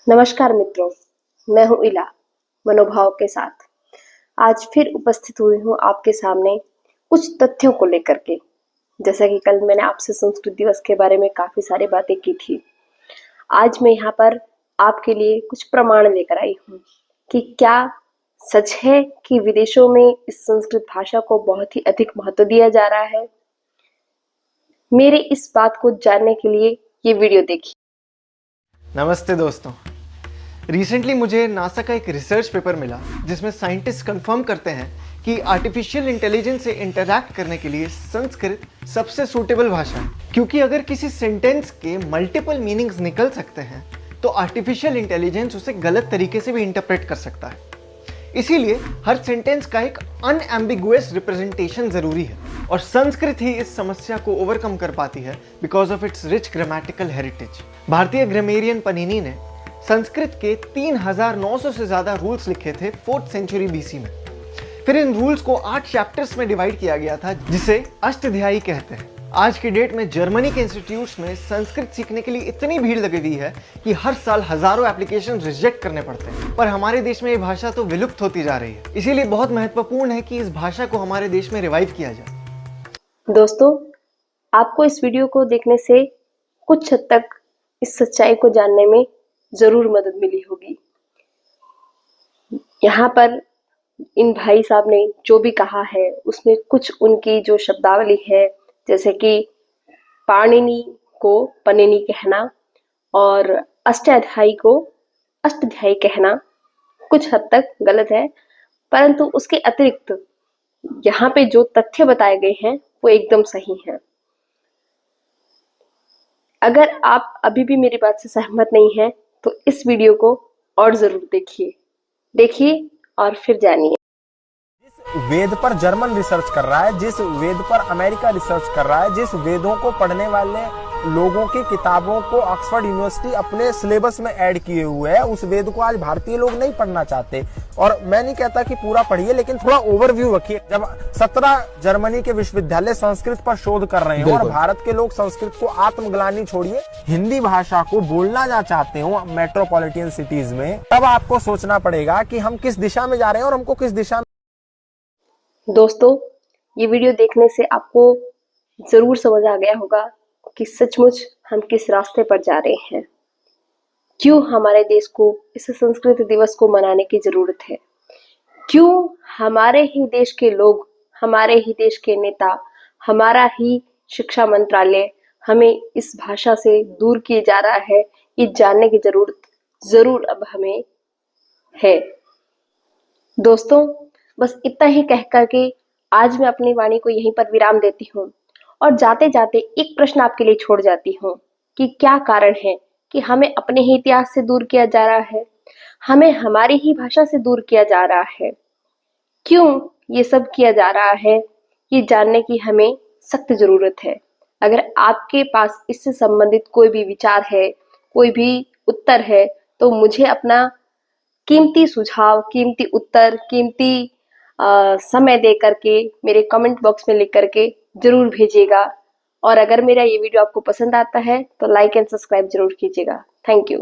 नमस्कार मित्रों, मैं हूँ इला मनोभाव के साथ। आज फिर उपस्थित हुई हूँ आपके सामने कुछ तथ्यों को लेकर के। जैसा कि कल मैंने आपसे संस्कृत दिवस के बारे में काफी सारी बातें की थी। आज मैं यहाँ पर आपके लिए कुछ प्रमाण लेकर आई हूँ कि क्या सच है कि विदेशों में इस संस्कृत भाषा को बहुत ही अधिक महत्व दिया जा रहा है। मेरे इस बात को जानने के लिए ये वीडियो देखिए। नमस्ते दोस्तों। रिसेंटली मुझे नासा का एक रिसर्च पेपर मिला जिसमें साइंटिस्ट कंफर्म करते हैं कि आर्टिफिशियल इंटेलिजेंस से इंटरैक्ट करने के लिए संस्कृत सबसे सूटेबल भाषा है, क्योंकि अगर किसी सेंटेंस के मल्टीपल मीनिंग्स निकल सकते हैं तो आर्टिफिशियल इंटेलिजेंस उसे गलत तरीके से भी इंटरप्रेट कर सकता है। इसीलिए हर सेंटेंस का एक अनएम्बिगुअस रिप्रेजेंटेशन जरूरी है और संस्कृत ही इस समस्या को ओवरकम कर पाती है because of its rich grammatical heritage. भारतीय ग्रामेरियन पनीनी ने संस्कृत के 3900 से ज्यादा रूल्स लिखे थे 4th सेंचुरी बीसी में। फिर इन रूल्स को 8 चैप्टर्स में डिवाइड किया गया था जिसे अष्टध्यायी कहते हैं। आज की डेट में जर्मनी के इंस्टीट्यूट्स में संस्कृत सीखने के लिए इतनी भीड़ लगी हुई है कि हर साल हजारों एप्लीकेशन रिजेक्ट करने पड़ते हैं। पर हमारे देश में ये भाषा तो विलुप्त होती जा रही है, इसीलिए बहुत महत्वपूर्ण है कि इस भाषा को हमारे देश में रिवाइव किया जाए। दोस्तों, आपको इस वीडियो को देखने से कुछ हद तक इस सच्चाई को जानने में जरूर मदद मिली होगी। यहाँ पर इन भाई साहब ने जो भी कहा है उसमें कुछ उनकी जो शब्दावली है, जैसे कि पाणिनि को पनिनी कहना और अष्टाध्यायी को अष्टध्यायी कहना कुछ हद तक गलत है, परंतु उसके अतिरिक्त यहाँ पे जो तथ्य बताए गए हैं वो एकदम सही हैं। अगर आप अभी भी मेरी बात से सहमत नहीं हैं तो इस वीडियो को और जरूर देखिए और फिर जानिए। जिस वेद पर जर्मन रिसर्च कर रहा है, जिस वेद पर अमेरिका रिसर्च कर रहा है, जिस वेदों को पढ़ने वाले लोगों की किताबों को ऑक्सफोर्ड यूनिवर्सिटी अपने सिलेबस में ऐड किए हुए है, उस वेद को आज भारतीय लोग नहीं पढ़ना चाहते। और मैं नहीं कहता कि पूरा पढ़िए, लेकिन थोड़ा ओवरव्यू रखिए। जब 17 जर्मनी के विश्वविद्यालय संस्कृत पर शोध कर रहे हो और भारत के लोग संस्कृत को आत्मग्लानि छोड़िए हिंदी भाषा को बोलना ना चाहते हो मेट्रोपॉलिटन सिटीज में, तब आपको सोचना पड़ेगा कि हम किस दिशा में जा रहे हैं और हमको किस दिशा में। दोस्तों, ये वीडियो देखने से आपको जरूर समझ आ गया होगा कि सचमुच हम किस रास्ते पर जा रहे हैं। क्यों हमारे देश को इस संस्कृत दिवस को मनाने की जरूरत है, क्यों हमारे ही देश के लोग, हमारे ही देश के नेता, हमारा ही शिक्षा मंत्रालय हमें इस भाषा से दूर किए जा रहा है, ये जानने की जरूरत जरूर अब हमें है। दोस्तों, बस इतना ही कह करके आज मैं अपनी वाणी को यहीं पर विराम देती हूँ और जाते जाते एक प्रश्न आपके लिए छोड़ जाती हूँ कि क्या कारण है कि हमें अपने ही इतिहास से दूर किया जा रहा है, हमें हमारी ही भाषा से दूर किया जा रहा है। क्यों ये सब किया जा रहा है, ये जानने की हमें सख्त जरूरत है। अगर आपके पास इससे संबंधित कोई भी विचार है, कोई भी उत्तर है, तो मुझे अपना कीमती सुझाव, कीमती उत्तर, कीमती समय दे करके मेरे कमेंट बॉक्स में लिख करके जरूर भेजिएगा। और अगर मेरा ये वीडियो आपको पसंद आता है तो लाइक एंड सब्सक्राइब जरूर कीजिएगा। Thank you.